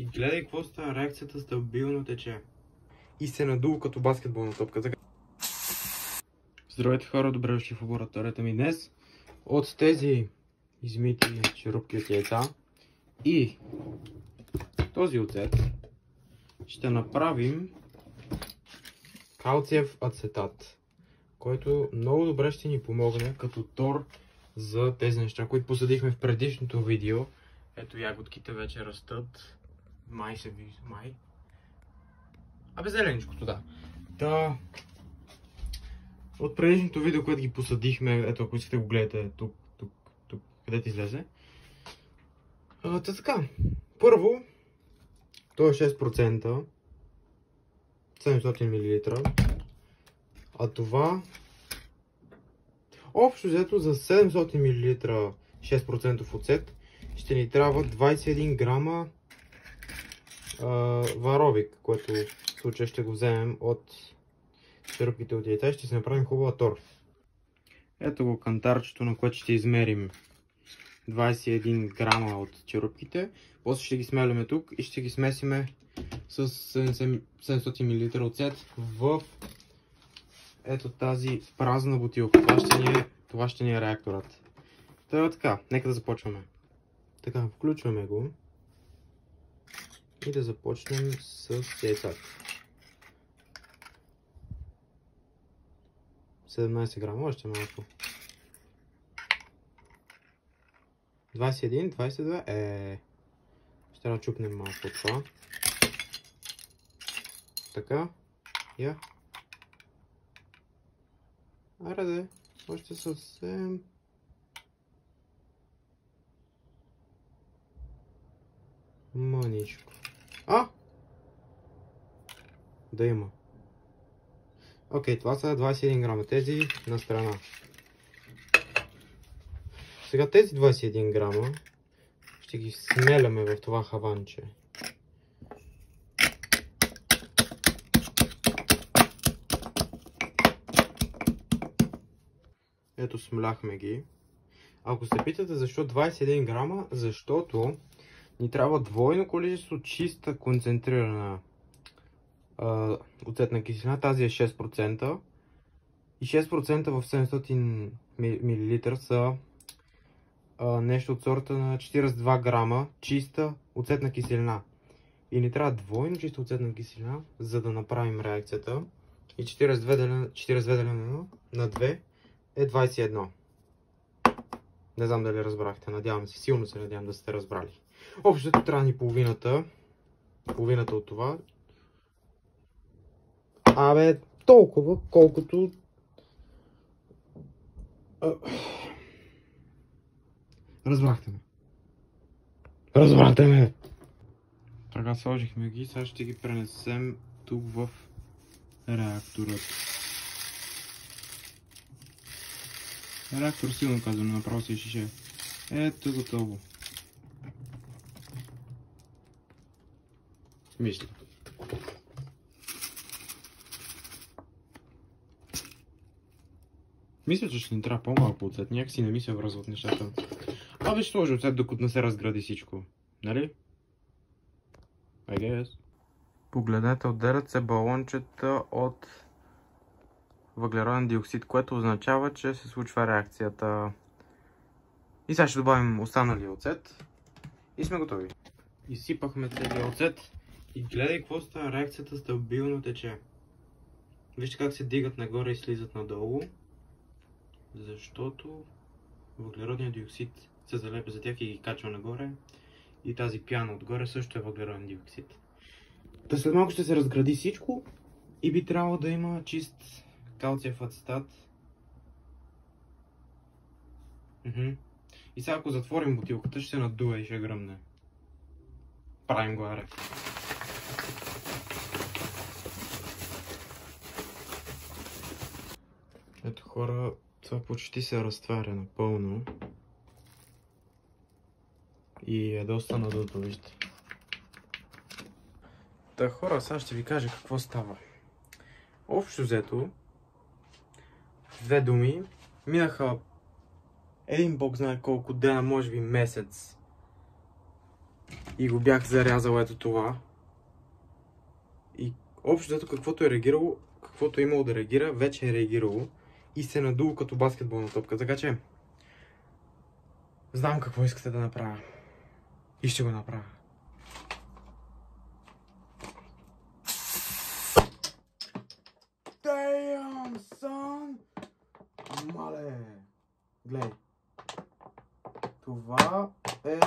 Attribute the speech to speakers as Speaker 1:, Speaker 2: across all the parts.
Speaker 1: И гледай какво става, реакцията стабилно тече. И се надул като баскетболна топка. Здравейте хора, добре дошли в лабораторията ми днес. От тези измити черупки от яйца и този оцет ще направим калциев ацетат, който много добре ще ни помогне като тор за тези неща, които посадихме в предишното видео. Ето ягодките вече растат. Май се вижда, май. Абе зеленичкото, да. Та, от предишното видео, което ги посадихме, ето ако искате го гледате тук, където излезе. Така, първо, то е 6%, 700 мл, а това, общо взето за 700 мл 6% оцет, ще ни трябва 21 грама варовик, което в случая ще го вземем от черупките от яйца и ще си направим хубава тор. Ето го кантарчето, на което ще измерим 21 грама от черупките. После ще ги смеляме тук и ще ги смесиме с 700 мл оцет в ето тази празна бутилка. Това ще ни е реакторът. Така, нека да започваме. Така, включваме го и да започнем с яйцата. 17 грама, още малко. 21, 22, ще да чупнем малко от това. Така, я. Аре де, още съвсем. Мъничко. Да има. Окей, това са 21 грама. Тези на страна. Сега тези 21 грама ще ги смеляме в това хаванче. Ето смляхме ги. Ако се питате защо 21 грама, защото ни трябва двойно количество чиста концентрирана оцетна киселина. Тази е 6%. И 6% в 700 мл са нещо от сорта на 42 грама чиста оцетна киселина. И ни трябва двойно чиста оцетна киселина, за да направим реакцията. И 42 делено на 2 е 21. Не знам дали разбрахте, надявам се, силно се надявам да сте разбрали. Общото трябва ни половината от това. Абе, толкова, колкото... Разбрахте ме! Така, сложихме ги, сега ще ги пренесем тук в реакторът. Реактор силно казвам, направо си шише. Ето готово. Мисля. Мисля, че ще ни трябва по-малко оцет. Някакси не ми се връзват нещата. Абе ще сложи оцет, докато не се разгради всичко. Нали? I guess. Погледнете, отделят се балончета от въглероден диоксид, което означава, че се случва реакцията. И сега ще добавим останалия оцет. И сме готови. Изсипахме целия оцет. И гледай какво става, реакцията стабилно тече. Вижте как се дигат нагоре и слизат надолу. Защото въглеродният диоксид се залепя за тях и ги качва нагоре. И тази пяна отгоре също е въглероден диоксид. Та след малко ще се разгради всичко и би трябвало да има чист калциев ацетат. И сега ако затворим бутилката, ще се надуе и ще гръмне. Правим го, аре. Ето хора, това почти се разтваря напълно. И е доста надуто, вижте. Та хора, сега ще ви кажа какво става. Общо взето, две думи, минаха един бог знае колко дена, може би месец. И го бях зарязал ето това. И общо зато каквото е реагирало, каквото е имало да реагира, вече е реагирало. И се надуло като баскетболна топка. Така че знам какво искате да направя. И ще го направя. Damn, son! Мале! Глей. Това е...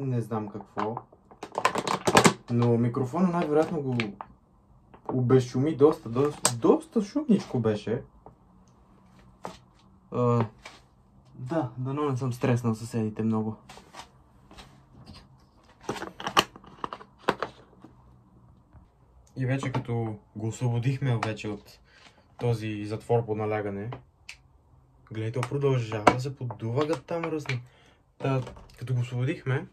Speaker 1: Не знам какво. Но микрофона най-вероятно го обезшуми доста шумничко беше. Да, дано не съм стреснал съседите много. И вече като го освободихме вече от този затвор по налягане, гледай, то продължава да се поддува гъдта мръсна. Като го освободихме,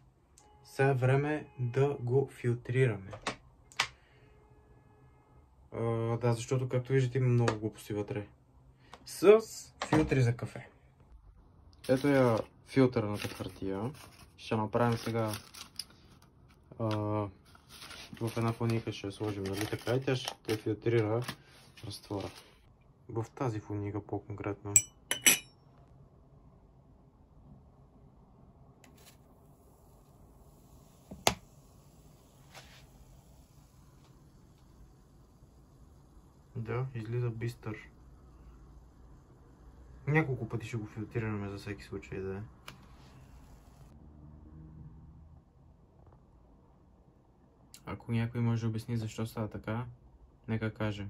Speaker 1: сега е време да го филтрираме. Да, защото както виждате има много глупости вътре. С филтри за кафе. Ето я филтърната хартия. Ще направим сега в една фуника ще я сложим, нали така, и тя ще филтрира разтвора. В тази фуника по-конкретно. Да, излиза бистър. Няколко пъти ще го филтрираме за всеки случай да е. Ако някой може да обясни защо става така, нека каже.